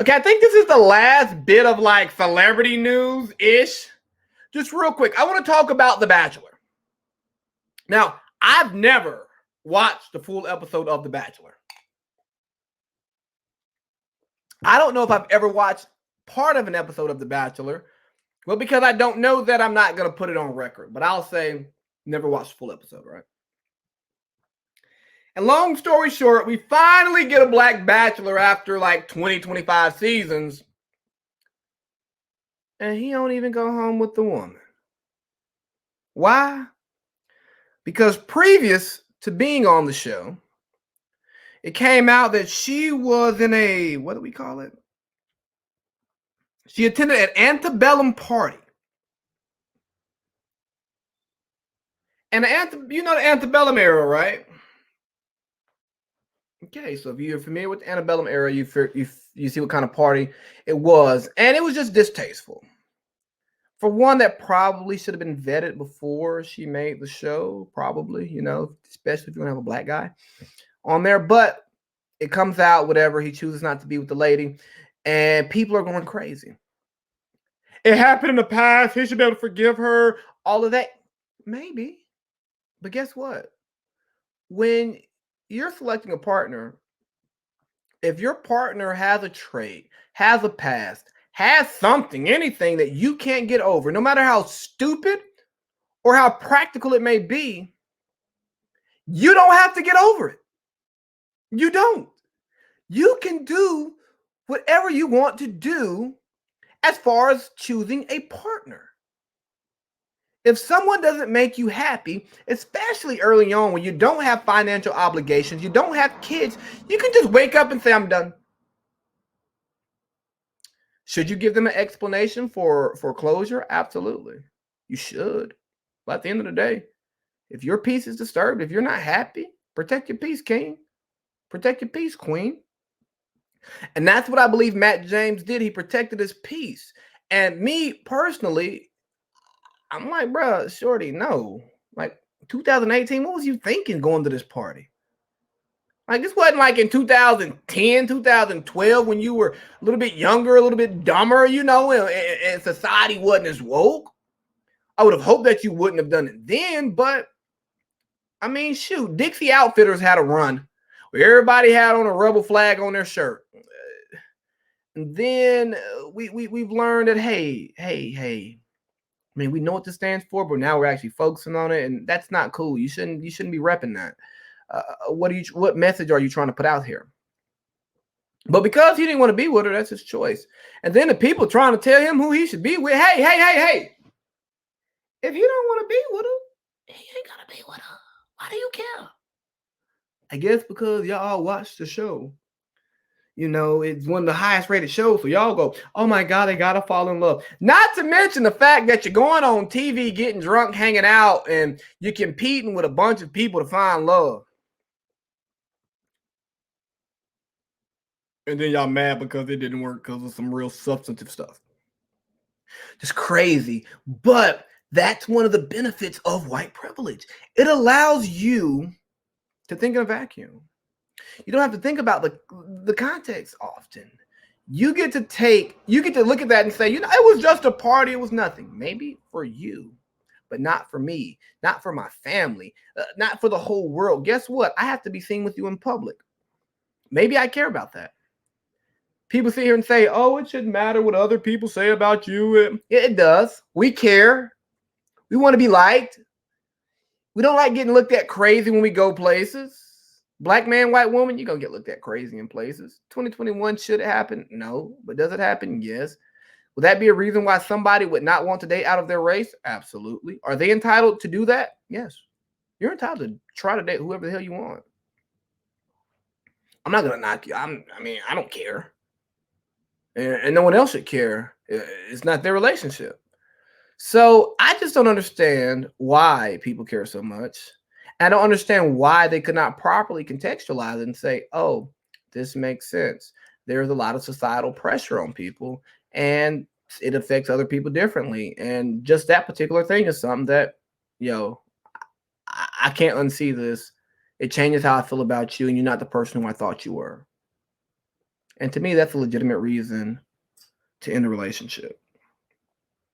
Okay, I think this is the last bit of like celebrity news-ish. Just real quick, I want to talk about The Bachelor. Now, I've never watched the full episode of The Bachelor. I don't know if I've ever watched part of an episode of The Bachelor. Well, because I don't know that, I'm not going to put it on record. But I'll say never watched the full episode, right? And long story short, we finally get a black bachelor after like 20, 25 seasons. And he don't even go home with the woman. Why? Because previous to being on the show, it came out that she was in a, what do we call it? She attended an antebellum party. And you know the antebellum era, right? Okay, so if you're familiar with the antebellum era, you see what kind of party it was. And it was just distasteful. For one, that probably should have been vetted before she made the show, probably, especially if you want to have a black guy on there. But it comes out, whatever, he chooses not to be with the lady, and people are going crazy. It happened in the past, he should be able to forgive her, all of that. Maybe. But guess what? When you're selecting a partner, if your partner has a trait, has a past, has something, anything that you can't get over, no matter how stupid or how practical it may be, you don't have to get over it. You don't. You can do whatever you want to do as far as choosing a partner. If someone doesn't make you happy, especially early on when you don't have financial obligations, you don't have kids, you can just wake up and say, I'm done. Should you give them an explanation for closure? Absolutely. You should. But at the end of the day, if your peace is disturbed, if you're not happy, protect your peace, king. Protect your peace, queen. And that's what I believe Matt James did. He protected his peace. And me personally, I'm like, bro, shorty, no. Like 2018, what was you thinking going to this party? Like this wasn't like in 2010, 2012 when you were a little bit younger, a little bit dumber, and society wasn't as woke. I would have hoped that you wouldn't have done it then, but I mean, shoot, Dixie Outfitters had a run where everybody had on a rebel flag on their shirt. And then we've learned that hey, I mean, we know what this stands for, but now we're actually focusing on it, and that's not cool. You shouldn't be repping that. What message are you trying to put out here? But because he didn't want to be with her, that's his choice. And then the people trying to tell him who he should be with. Hey. If you don't want to be with her, he ain't gonna be with her. Why do you care? I guess because y'all watch the show. It's one of the highest rated shows. So y'all go, oh my God, they gotta fall in love. Not to mention the fact that you're going on TV, getting drunk, hanging out, and you're competing with a bunch of people to find love. And then y'all mad because it didn't work because of some real substantive stuff. Just crazy. But that's one of the benefits of white privilege. It allows you to think in a vacuum. You don't have to think about the context often. You get to look at that and say, it was just a party. It was nothing. Maybe for you, but not for me, not for my family, not for the whole world. Guess what? I have to be seen with you in public. Maybe I care about that. People sit here and say, oh, it shouldn't matter what other people say about you. It does. We care. We want to be liked. We don't like getting looked at crazy when we go places. Black man, white woman, you're going to get looked at crazy in places. 2021, should it happen? No. But does it happen? Yes. Would that be a reason why somebody would not want to date out of their race? Absolutely. Are they entitled to do that? Yes. You're entitled to try to date whoever the hell you want. I'm not going to knock you. I don't care. And no one else should care. It's not their relationship. So I just don't understand why people care so much. I don't understand why they could not properly contextualize it and say, oh, this makes sense. There's a lot of societal pressure on people and it affects other people differently. And just that particular thing is something that, I can't unsee this. It changes how I feel about you and you're not the person who I thought you were. And to me, that's a legitimate reason to end a relationship.